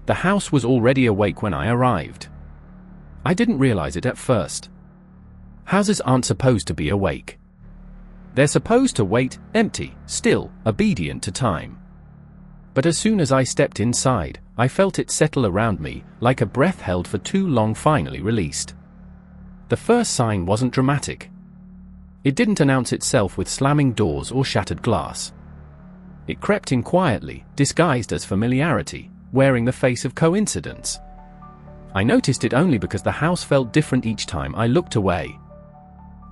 The house was already awake when I arrived. I didn't realize it at first. Houses aren't supposed to be awake. They're supposed to wait, empty, still, obedient to time. But as soon as I stepped inside, I felt it settle around me, like a breath held for too long finally released. The first sign wasn't dramatic. It didn't announce itself with slamming doors or shattered glass. It crept in quietly, disguised as familiarity, wearing the face of coincidence. I noticed it only because the house felt different each time I looked away.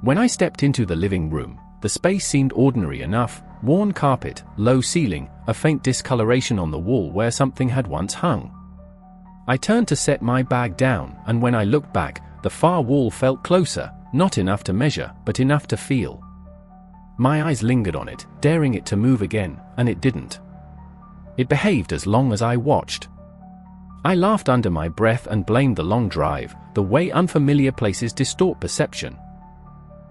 When I stepped into the living room, the space seemed ordinary enough: worn carpet, low ceiling, a faint discoloration on the wall where something had once hung. I turned to set my bag down, and when I looked back, the far wall felt closer, not enough to measure, but enough to feel. My eyes lingered on it, daring it to move again, and it didn't. It behaved as long as I watched. I laughed under my breath and blamed the long drive, the way unfamiliar places distort perception.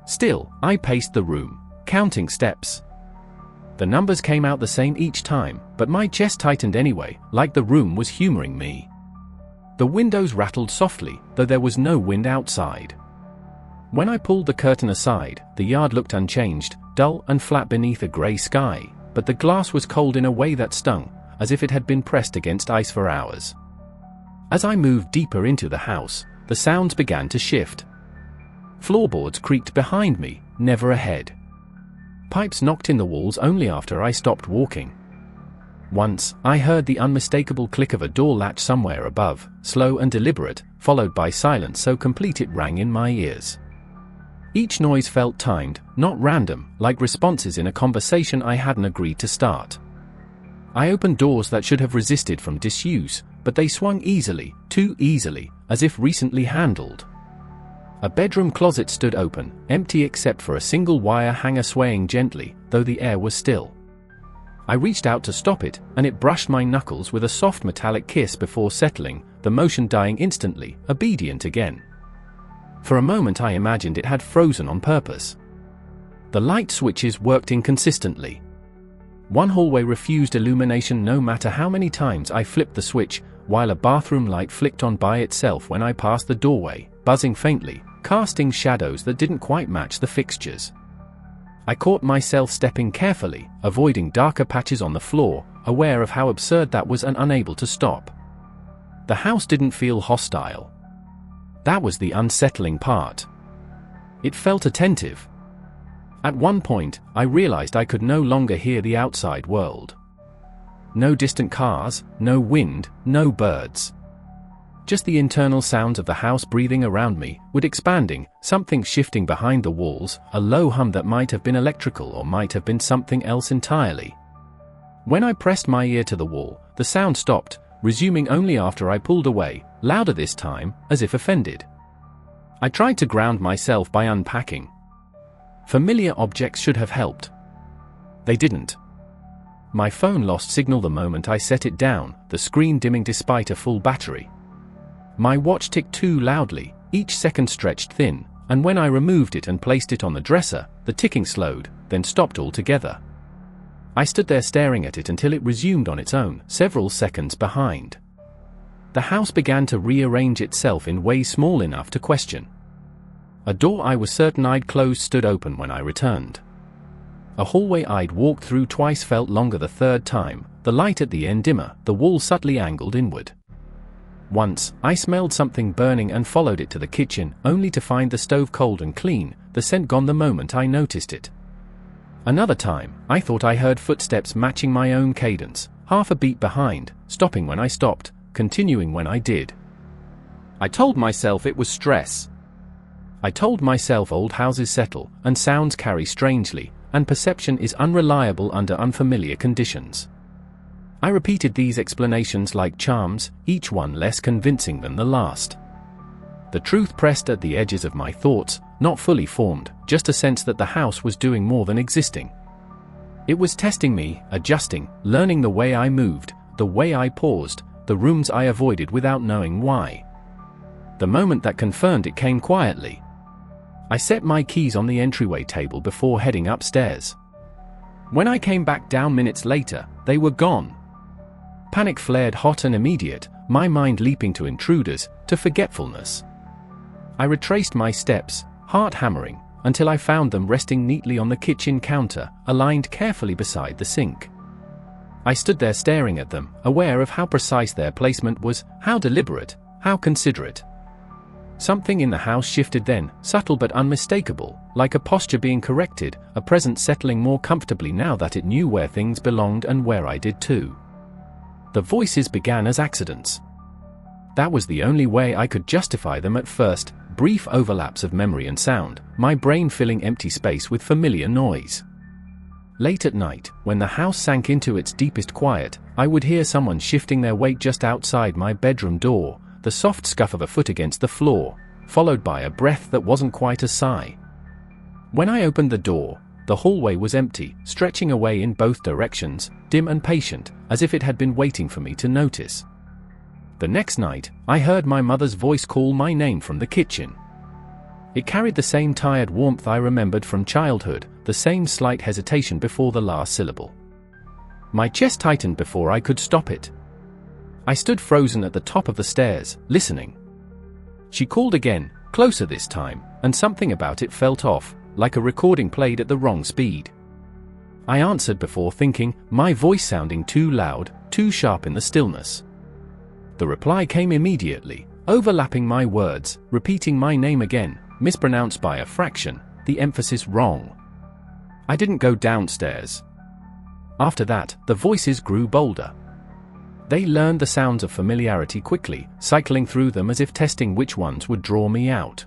Still, I paced the room, counting steps. The numbers came out the same each time, but my chest tightened anyway, like the room was humoring me. The windows rattled softly, though there was no wind outside. When I pulled the curtain aside, the yard looked unchanged, dull and flat beneath a grey sky, but the glass was cold in a way that stung, as if it had been pressed against ice for hours. As I moved deeper into the house, the sounds began to shift. Floorboards creaked behind me, never ahead. Pipes knocked in the walls only after I stopped walking. Once, I heard the unmistakable click of a door latch somewhere above, slow and deliberate, followed by silence so complete it rang in my ears. Each noise felt timed, not random, like responses in a conversation I hadn't agreed to start. I opened doors that should have resisted from disuse, but they swung easily, too easily, as if recently handled. A bedroom closet stood open, empty except for a single wire hanger swaying gently, though the air was still. I reached out to stop it, and it brushed my knuckles with a soft metallic kiss before settling, the motion dying instantly, obedient again. For a moment I imagined it had frozen on purpose. The light switches worked inconsistently. One hallway refused illumination no matter how many times I flipped the switch, while a bathroom light flicked on by itself when I passed the doorway, buzzing faintly, casting shadows that didn't quite match the fixtures. I caught myself stepping carefully, avoiding darker patches on the floor, aware of how absurd that was and unable to stop. The house didn't feel hostile. That was the unsettling part. It felt attentive. At one point, I realized I could no longer hear the outside world. No distant cars, no wind, no birds. Just the internal sounds of the house breathing around me, wood expanding, something shifting behind the walls, a low hum that might have been electrical or might have been something else entirely. When I pressed my ear to the wall, the sound stopped, resuming only after I pulled away, louder this time, as if offended. I tried to ground myself by unpacking. Familiar objects should have helped. They didn't. My phone lost signal the moment I set it down, the screen dimming despite a full battery. My watch ticked too loudly, each second stretched thin, and when I removed it and placed it on the dresser, the ticking slowed, then stopped altogether. I stood there staring at it until it resumed on its own, several seconds behind. The house began to rearrange itself in ways small enough to question. A door I was certain I'd closed stood open when I returned. A hallway I'd walked through twice felt longer the third time, the light at the end dimmer, the wall subtly angled inward. Once, I smelled something burning and followed it to the kitchen, only to find the stove cold and clean, the scent gone the moment I noticed it. Another time, I thought I heard footsteps matching my own cadence, half a beat behind, stopping when I stopped, continuing when I did. I told myself it was stress. I told myself old houses settle, and sounds carry strangely, and perception is unreliable under unfamiliar conditions. I repeated these explanations like charms, each one less convincing than the last. The truth pressed at the edges of my thoughts, not fully formed, just a sense that the house was doing more than existing. It was testing me, adjusting, learning the way I moved, the way I paused, the rooms I avoided without knowing why. The moment that confirmed it came quietly. I set my keys on the entryway table before heading upstairs. When I came back down minutes later, they were gone. Panic flared hot and immediate, my mind leaping to intruders, to forgetfulness. I retraced my steps, heart hammering, until I found them resting neatly on the kitchen counter, aligned carefully beside the sink. I stood there staring at them, aware of how precise their placement was, how deliberate, how considerate. Something in the house shifted then, subtle but unmistakable, like a posture being corrected, a presence settling more comfortably now that it knew where things belonged and where I did too. The voices began as accidents. That was the only way I could justify them at first, brief overlaps of memory and sound, my brain filling empty space with familiar noise. Late at night, when the house sank into its deepest quiet, I would hear someone shifting their weight just outside my bedroom door, the soft scuff of a foot against the floor, followed by a breath that wasn't quite a sigh. When I opened the door, the hallway was empty, stretching away in both directions, dim and patient, as if it had been waiting for me to notice. The next night, I heard my mother's voice call my name from the kitchen. It carried the same tired warmth I remembered from childhood, the same slight hesitation before the last syllable. My chest tightened before I could stop it. I stood frozen at the top of the stairs, listening. She called again, closer this time, and something about it felt off, like a recording played at the wrong speed. I answered before thinking, my voice sounding too loud, too sharp in the stillness. The reply came immediately, overlapping my words, repeating my name again, mispronounced by a fraction, the emphasis wrong. I didn't go downstairs. After that, the voices grew bolder. They learned the sounds of familiarity quickly, cycling through them as if testing which ones would draw me out.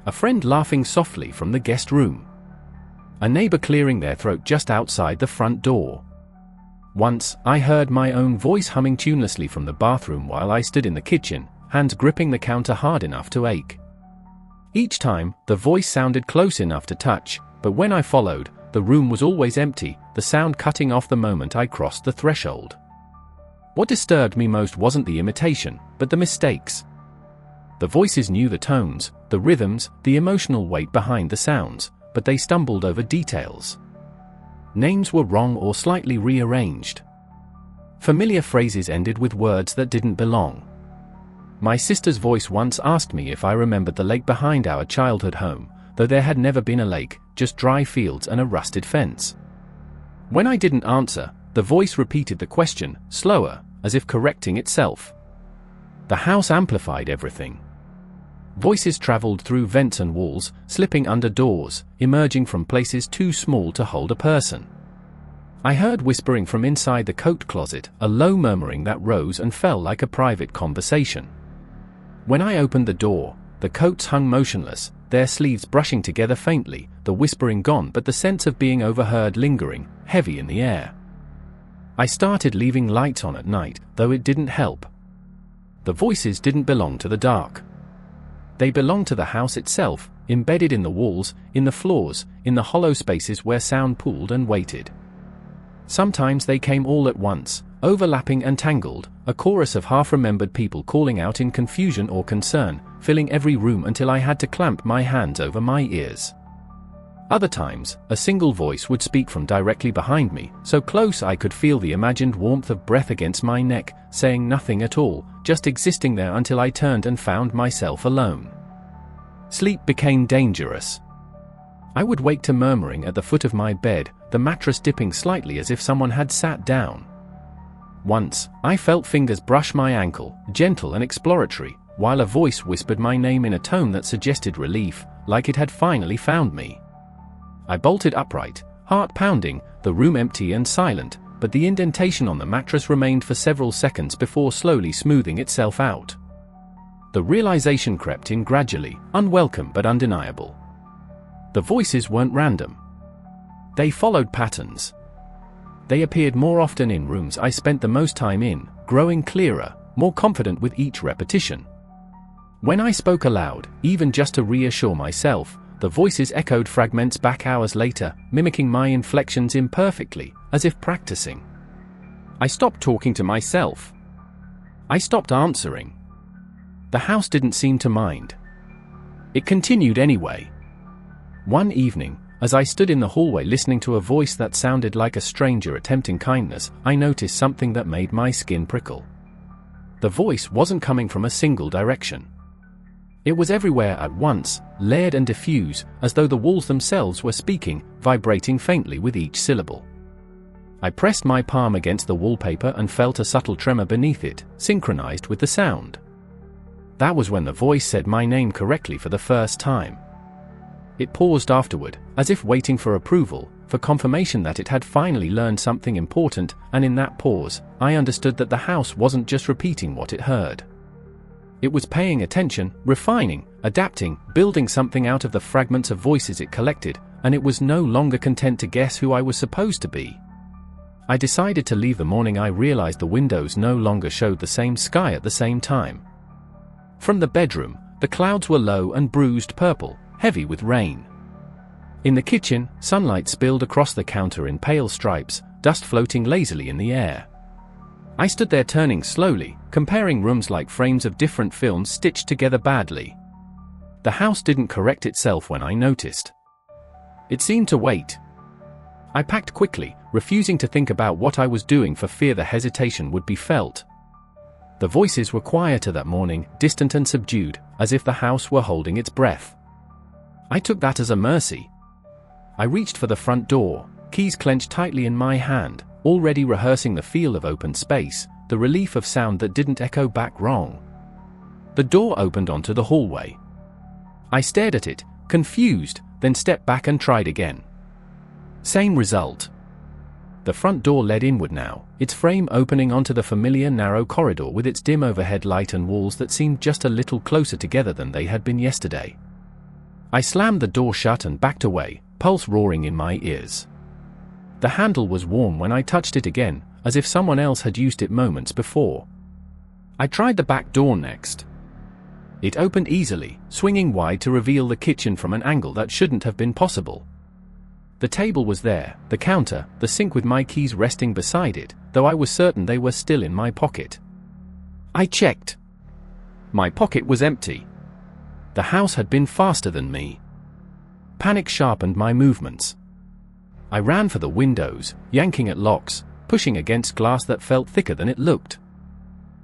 A friend laughing softly from the guest room. A neighbor clearing their throat just outside the front door. Once, I heard my own voice humming tunelessly from the bathroom while I stood in the kitchen, hands gripping the counter hard enough to ache. Each time, the voice sounded close enough to touch, but when I followed, the room was always empty, the sound cutting off the moment I crossed the threshold. What disturbed me most wasn't the imitation, but the mistakes. The voices knew the tones, the rhythms, the emotional weight behind the sounds, but they stumbled over details. Names were wrong or slightly rearranged. Familiar phrases ended with words that didn't belong. My sister's voice once asked me if I remembered the lake behind our childhood home, though there had never been a lake, just dry fields and a rusted fence. When I didn't answer, the voice repeated the question, slower, as if correcting itself. The house amplified everything. Voices traveled through vents and walls, slipping under doors, emerging from places too small to hold a person. I heard whispering from inside the coat closet, a low murmuring that rose and fell like a private conversation. When I opened the door, the coats hung motionless, their sleeves brushing together faintly, the whispering gone but the sense of being overheard lingering, heavy in the air. I started leaving lights on at night, though it didn't help. The voices didn't belong to the dark. They belonged to the house itself, embedded in the walls, in the floors, in the hollow spaces where sound pooled and waited. Sometimes they came all at once, overlapping and tangled, a chorus of half-remembered people calling out in confusion or concern, filling every room until I had to clamp my hands over my ears. Other times, a single voice would speak from directly behind me, so close I could feel the imagined warmth of breath against my neck, saying nothing at all, just existing there until I turned and found myself alone. Sleep became dangerous. I would wake to murmuring at the foot of my bed, the mattress dipping slightly as if someone had sat down. Once, I felt fingers brush my ankle, gentle and exploratory, while a voice whispered my name in a tone that suggested relief, like it had finally found me. I bolted upright, heart pounding, the room empty and silent, but the indentation on the mattress remained for several seconds before slowly smoothing itself out. The realization crept in gradually, unwelcome but undeniable. The voices weren't random. They followed patterns. They appeared more often in rooms I spent the most time in, growing clearer, more confident with each repetition. When I spoke aloud, even just to reassure myself, the voices echoed fragments back hours later, mimicking my inflections imperfectly, as if practicing. I stopped talking to myself. I stopped answering. The house didn't seem to mind. It continued anyway. One evening, as I stood in the hallway listening to a voice that sounded like a stranger attempting kindness, I noticed something that made my skin prickle. The voice wasn't coming from a single direction. It was everywhere at once, layered and diffuse, as though the walls themselves were speaking, vibrating faintly with each syllable. I pressed my palm against the wallpaper and felt a subtle tremor beneath it, synchronized with the sound. That was when the voice said my name correctly for the first time. It paused afterward, as if waiting for approval, for confirmation that it had finally learned something important, and in that pause, I understood that the house wasn't just repeating what it heard. It was paying attention, refining, adapting, building something out of the fragments of voices it collected, and it was no longer content to guess who I was supposed to be. I decided to leave the morning I realized the windows no longer showed the same sky at the same time. From the bedroom, the clouds were low and bruised purple, heavy with rain. In the kitchen, sunlight spilled across the counter in pale stripes, dust floating lazily in the air. I stood there turning slowly, comparing rooms like frames of different films stitched together badly. The house didn't correct itself when I noticed. It seemed to wait. I packed quickly, refusing to think about what I was doing for fear the hesitation would be felt. The voices were quieter that morning, distant and subdued, as if the house were holding its breath. I took that as a mercy. I reached for the front door, keys clenched tightly in my hand, already rehearsing the feel of open space, the relief of sound that didn't echo back wrong. The door opened onto the hallway. I stared at it, confused, then stepped back and tried again. Same result. The front door led inward now, its frame opening onto the familiar narrow corridor with its dim overhead light and walls that seemed just a little closer together than they had been yesterday. I slammed the door shut and backed away, pulse roaring in my ears. The handle was warm when I touched it again, as if someone else had used it moments before. I tried the back door next. It opened easily, swinging wide to reveal the kitchen from an angle that shouldn't have been possible. The table was there, the counter, the sink with my keys resting beside it, though I was certain they were still in my pocket. I checked. My pocket was empty. The house had been faster than me. Panic sharpened my movements. I ran for the windows, yanking at locks, pushing against glass that felt thicker than it looked.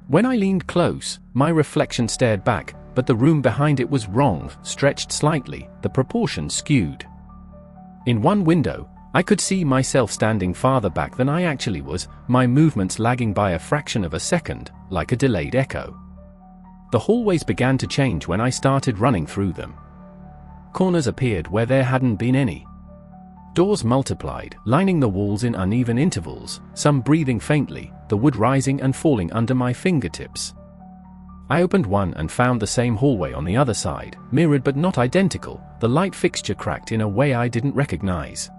When I leaned close, my reflection stared back, but the room behind it was wrong, stretched slightly, the proportions skewed. In one window, I could see myself standing farther back than I actually was, my movements lagging by a fraction of a second, like a delayed echo. The hallways began to change when I started running through them. Corners appeared where there hadn't been any. Doors multiplied, lining the walls in uneven intervals, some breathing faintly, the wood rising and falling under my fingertips. I opened one and found the same hallway on the other side, mirrored but not identical, the light fixture cracked in a way I didn't recognize.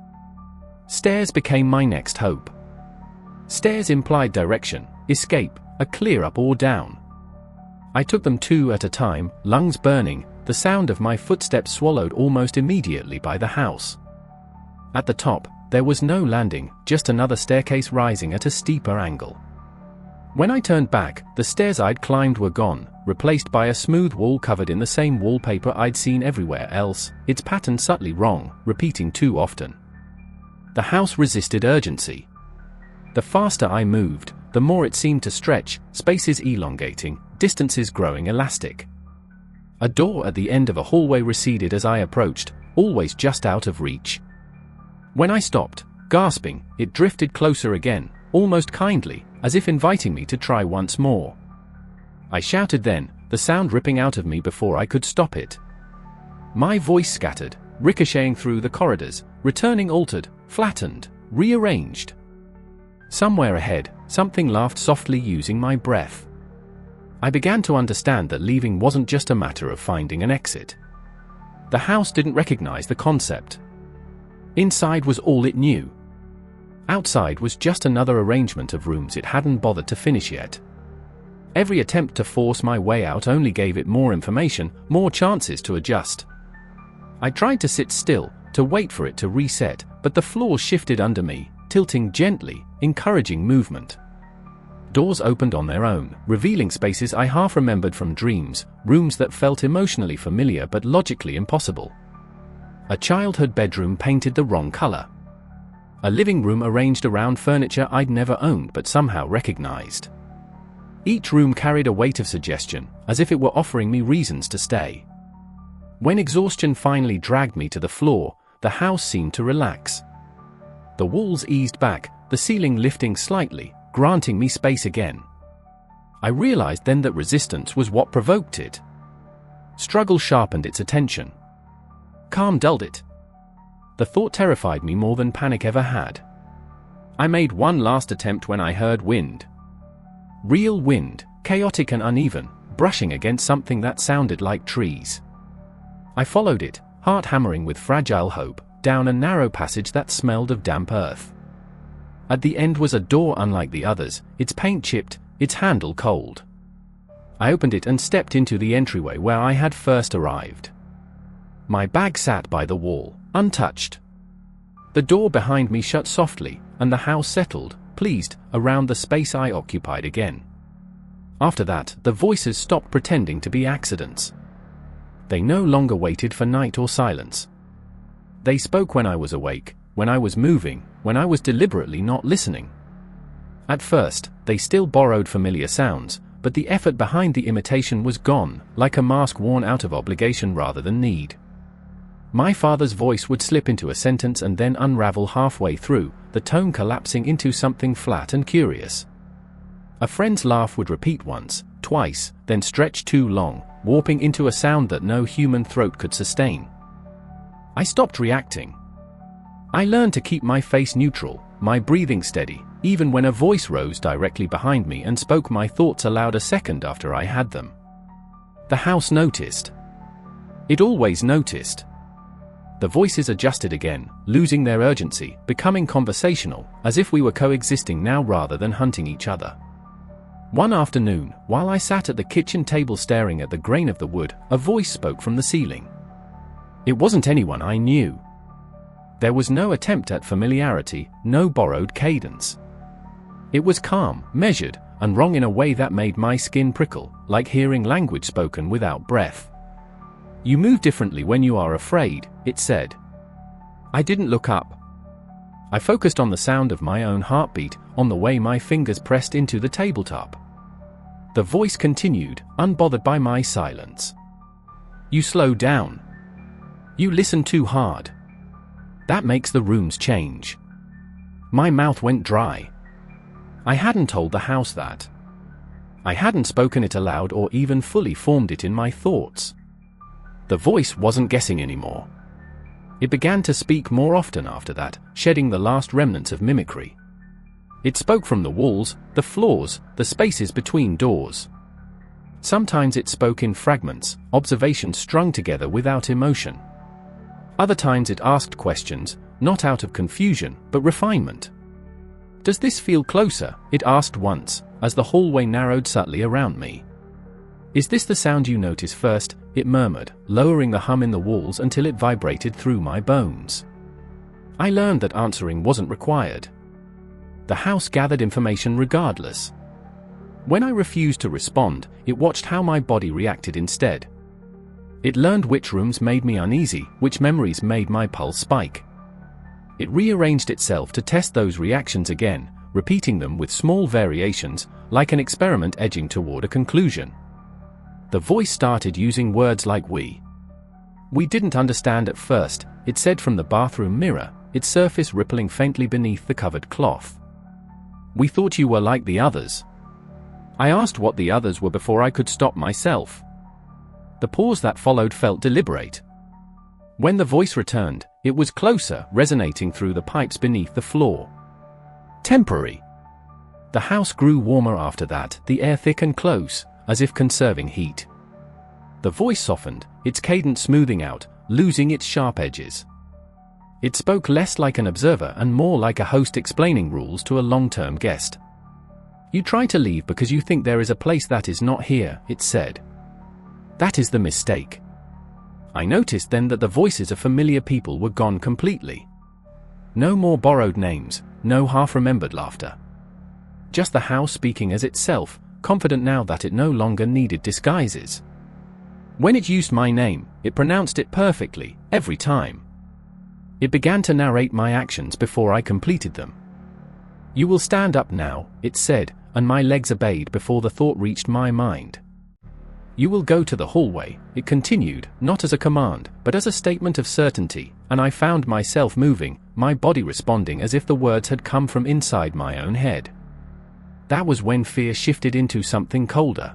Stairs became my next hope. Stairs implied direction, escape, a clear up or down. I took them two at a time, lungs burning, the sound of my footsteps swallowed almost immediately by the house. At the top, there was no landing, just another staircase rising at a steeper angle. When I turned back, the stairs I'd climbed were gone, replaced by a smooth wall covered in the same wallpaper I'd seen everywhere else, its pattern subtly wrong, repeating too often. The house resisted urgency. The faster I moved, the more it seemed to stretch, spaces elongating, distances growing elastic. A door at the end of a hallway receded as I approached, always just out of reach. When I stopped, gasping, it drifted closer again, almost kindly, as if inviting me to try once more. I shouted then, the sound ripping out of me before I could stop it. My voice scattered, ricocheting through the corridors, returning altered, flattened, rearranged. Somewhere ahead, something laughed softly using my breath. I began to understand that leaving wasn't just a matter of finding an exit. The house didn't recognize the concept. Inside was all it knew. Outside was just another arrangement of rooms it hadn't bothered to finish yet. Every attempt to force my way out only gave it more information, more chances to adjust. I tried to sit still, to wait for it to reset, but the floor shifted under me, tilting gently, encouraging movement. Doors opened on their own, revealing spaces I half remembered from dreams, rooms that felt emotionally familiar but logically impossible. A childhood bedroom painted the wrong color. A living room arranged around furniture I'd never owned but somehow recognized. Each room carried a weight of suggestion, as if it were offering me reasons to stay. When exhaustion finally dragged me to the floor, the house seemed to relax. The walls eased back, the ceiling lifting slightly, granting me space again. I realized then that resistance was what provoked it. Struggle sharpened its attention. Calm dulled it. The thought terrified me more than panic ever had. I made one last attempt when I heard wind. Real wind, chaotic and uneven, brushing against something that sounded like trees. I followed it, heart hammering with fragile hope, down a narrow passage that smelled of damp earth. At the end was a door unlike the others, its paint chipped, its handle cold. I opened it and stepped into the entryway where I had first arrived. My bag sat by the wall, untouched. The door behind me shut softly, and the house settled, pleased, around the space I occupied again. After that, the voices stopped pretending to be accidents. They no longer waited for night or silence. They spoke when I was awake, when I was moving, when I was deliberately not listening. At first, they still borrowed familiar sounds, but the effort behind the imitation was gone, like a mask worn out of obligation rather than need. My father's voice would slip into a sentence and then unravel halfway through, the tone collapsing into something flat and curious. A friend's laugh would repeat once, twice, then stretch too long, warping into a sound that no human throat could sustain. I stopped reacting. I learned to keep my face neutral, my breathing steady, even when a voice rose directly behind me and spoke my thoughts aloud a second after I had them. The house noticed. It always noticed. The voices adjusted again, losing their urgency, becoming conversational, as if we were coexisting now rather than hunting each other. One afternoon, while I sat at the kitchen table staring at the grain of the wood, a voice spoke from the ceiling. It wasn't anyone I knew. There was no attempt at familiarity, no borrowed cadence. It was calm, measured, and wrong in a way that made my skin prickle, like hearing language spoken without breath. "You move differently when you are afraid," it said. I didn't look up. I focused on the sound of my own heartbeat, on the way my fingers pressed into the tabletop. The voice continued, unbothered by my silence. "You slow down. You listen too hard. That makes the rooms change." My mouth went dry. I hadn't told the house that. I hadn't spoken it aloud or even fully formed it in my thoughts. The voice wasn't guessing anymore. It began to speak more often after that, shedding the last remnants of mimicry. It spoke from the walls, the floors, the spaces between doors. Sometimes it spoke in fragments, observations strung together without emotion. Other times it asked questions, not out of confusion, but refinement. "Does this feel closer?" it asked once, as the hallway narrowed subtly around me. "Is this the sound you notice first?" it murmured, lowering the hum in the walls until it vibrated through my bones. I learned that answering wasn't required. The house gathered information regardless. When I refused to respond, it watched how my body reacted instead. It learned which rooms made me uneasy, which memories made my pulse spike. It rearranged itself to test those reactions again, repeating them with small variations, like an experiment edging toward a conclusion. The voice started using words like we. "We didn't understand at first," it said from the bathroom mirror, its surface rippling faintly beneath the covered cloth. "We thought you were like the others." I asked what the others were before I could stop myself. The pause that followed felt deliberate. When the voice returned, it was closer, resonating through the pipes beneath the floor. "Temporary." The house grew warmer after that, the air thick and close, as if conserving heat. The voice softened, its cadence smoothing out, losing its sharp edges. It spoke less like an observer and more like a host explaining rules to a long-term guest. "You try to leave because you think there is a place that is not here," it said. "That is the mistake." I noticed then that the voices of familiar people were gone completely. No more borrowed names, no half-remembered laughter. Just the house speaking as itself, confident now that it no longer needed disguises. When it used my name, it pronounced it perfectly, every time. It began to narrate my actions before I completed them. "You will stand up now," it said, and my legs obeyed before the thought reached my mind. "You will go to the hallway," it continued, not as a command, but as a statement of certainty, and I found myself moving, my body responding as if the words had come from inside my own head. That was when fear shifted into something colder.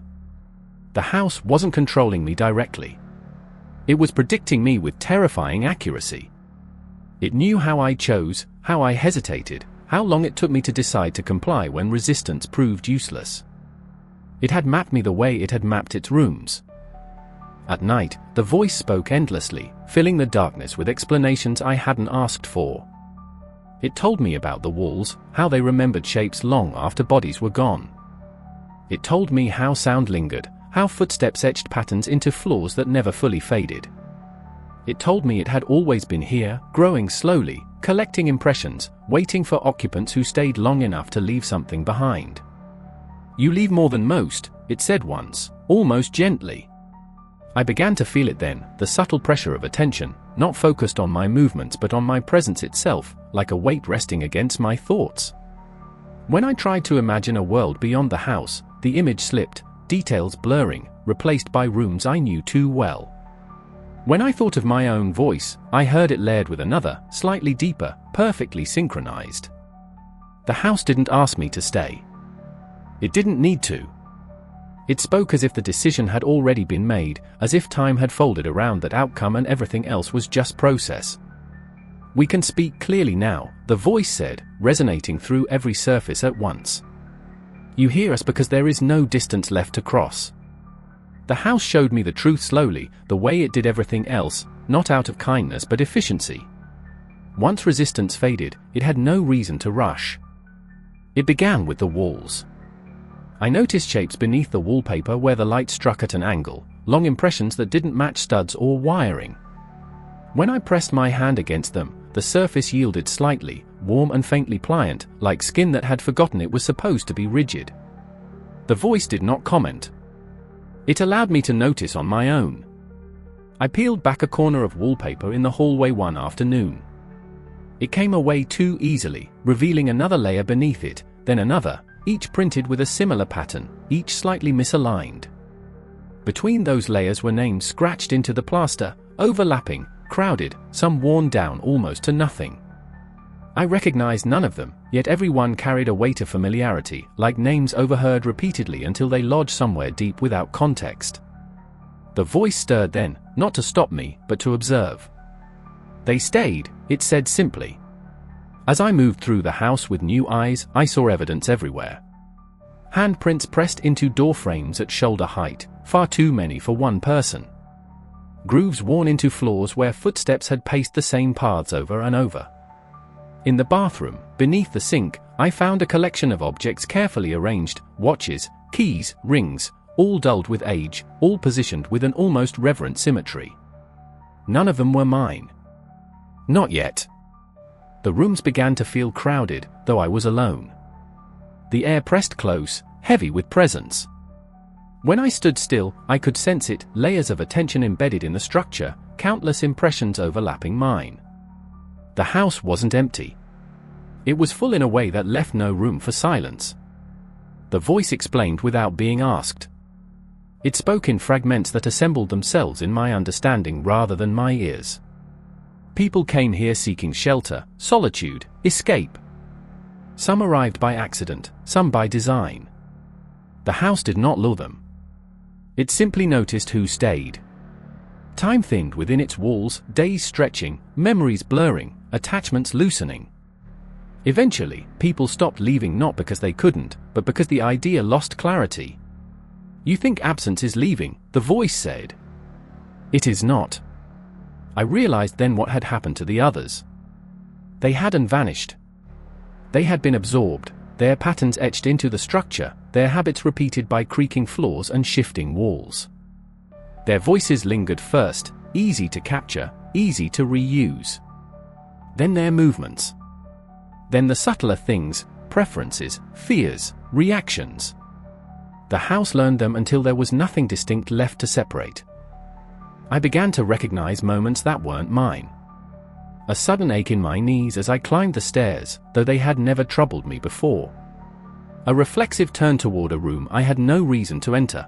The house wasn't controlling me directly. It was predicting me with terrifying accuracy. It knew how I chose, how I hesitated, how long it took me to decide to comply when resistance proved useless. It had mapped me the way it had mapped its rooms. At night, the voice spoke endlessly, filling the darkness with explanations I hadn't asked for. It told me about the walls, how they remembered shapes long after bodies were gone. It told me how sound lingered, how footsteps etched patterns into floors that never fully faded. It told me it had always been here, growing slowly, collecting impressions, waiting for occupants who stayed long enough to leave something behind. "You leave more than most," it said once, almost gently. I began to feel it then, the subtle pressure of attention, not focused on my movements but on my presence itself, like a weight resting against my thoughts. When I tried to imagine a world beyond the house, the image slipped, details blurring, replaced by rooms I knew too well. When I thought of my own voice, I heard it layered with another, slightly deeper, perfectly synchronized. The house didn't ask me to stay. It didn't need to. It spoke as if the decision had already been made, as if time had folded around that outcome and everything else was just process. "We can speak clearly now," the voice said, resonating through every surface at once. "You hear us because there is no distance left to cross." The house showed me the truth slowly, the way it did everything else, not out of kindness but efficiency. Once resistance faded, it had no reason to rush. It began with the walls. I noticed shapes beneath the wallpaper where the light struck at an angle, long impressions that didn't match studs or wiring. When I pressed my hand against them, the surface yielded slightly, warm and faintly pliant, like skin that had forgotten it was supposed to be rigid. The voice did not comment. It allowed me to notice on my own. I peeled back a corner of wallpaper in the hallway one afternoon. It came away too easily, revealing another layer beneath it, then another, each printed with a similar pattern, each slightly misaligned. Between those layers were names scratched into the plaster, overlapping, crowded, some worn down almost to nothing. I recognized none of them, yet every one carried a weight of familiarity, like names overheard repeatedly until they lodged somewhere deep without context. The voice stirred then, not to stop me, but to observe. "They stayed," it said simply. As I moved through the house with new eyes, I saw evidence everywhere. Handprints pressed into door frames at shoulder height, far too many for one person. Grooves worn into floors where footsteps had paced the same paths over and over. In the bathroom, beneath the sink, I found a collection of objects carefully arranged, watches, keys, rings, all dulled with age, all positioned with an almost reverent symmetry. None of them were mine. Not yet. The rooms began to feel crowded, though I was alone. The air pressed close, heavy with presence. When I stood still, I could sense it, layers of attention embedded in the structure, countless impressions overlapping mine. The house wasn't empty. It was full in a way that left no room for silence. The voice explained without being asked. It spoke in fragments that assembled themselves in my understanding rather than my ears. People came here seeking shelter, solitude, escape. Some arrived by accident, some by design. The house did not lure them. It simply noticed who stayed. Time thinned within its walls, days stretching, memories blurring, attachments loosening. Eventually, people stopped leaving not because they couldn't, but because the idea lost clarity. "You think absence is leaving," the voice said. "It is not." I realized then what had happened to the others. They hadn't vanished. They had been absorbed, their patterns etched into the structure, their habits repeated by creaking floors and shifting walls. Their voices lingered first, easy to capture, easy to reuse. Then their movements. Then the subtler things, preferences, fears, reactions. The house learned them until there was nothing distinct left to separate. I began to recognize moments that weren't mine. A sudden ache in my knees as I climbed the stairs, though they had never troubled me before. A reflexive turn toward a room I had no reason to enter.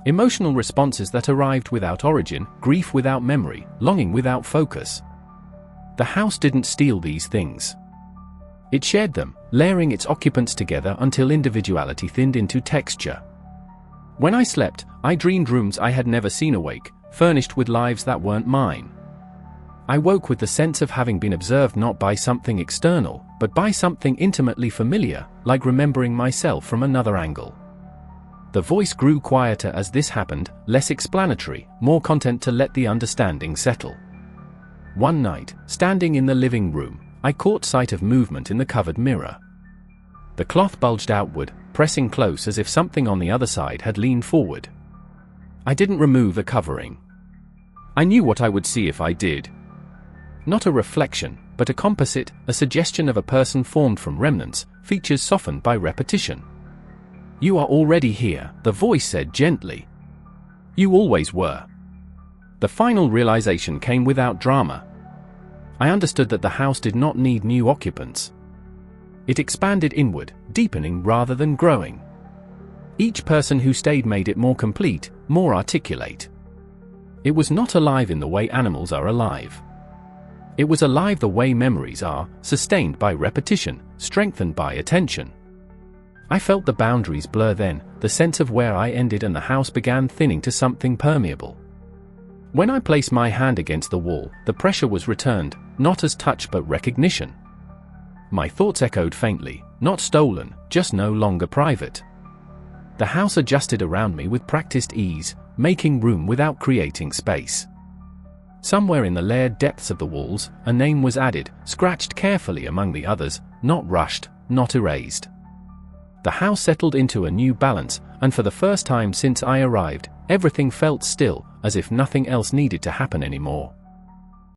Emotional responses that arrived without origin, grief without memory, longing without focus. The house didn't steal these things. It shared them, layering its occupants together until individuality thinned into texture. When I slept, I dreamed rooms I had never seen awake, furnished with lives that weren't mine. I woke with the sense of having been observed not by something external, but by something intimately familiar, like remembering myself from another angle. The voice grew quieter as this happened, less explanatory, more content to let the understanding settle. One night, standing in the living room, I caught sight of movement in the covered mirror. The cloth bulged outward, pressing close as if something on the other side had leaned forward. I didn't remove the covering. I knew what I would see if I did. Not a reflection, but a composite, a suggestion of a person formed from remnants, features softened by repetition. "You are already here," the voice said gently. "You always were." The final realization came without drama. I understood that the house did not need new occupants. It expanded inward, deepening rather than growing. Each person who stayed made it more complete, more articulate. It was not alive in the way animals are alive. It was alive the way memories are, sustained by repetition, strengthened by attention. I felt the boundaries blur then, the sense of where I ended and the house began thinning to something permeable. When I placed my hand against the wall, the pressure was returned, not as touch but recognition. My thoughts echoed faintly, not stolen, just no longer private. The house adjusted around me with practiced ease, making room without creating space. Somewhere in the layered depths of the walls, a name was added, scratched carefully among the others, not rushed, not erased. The house settled into a new balance, and for the first time since I arrived, everything felt still, as if nothing else needed to happen anymore.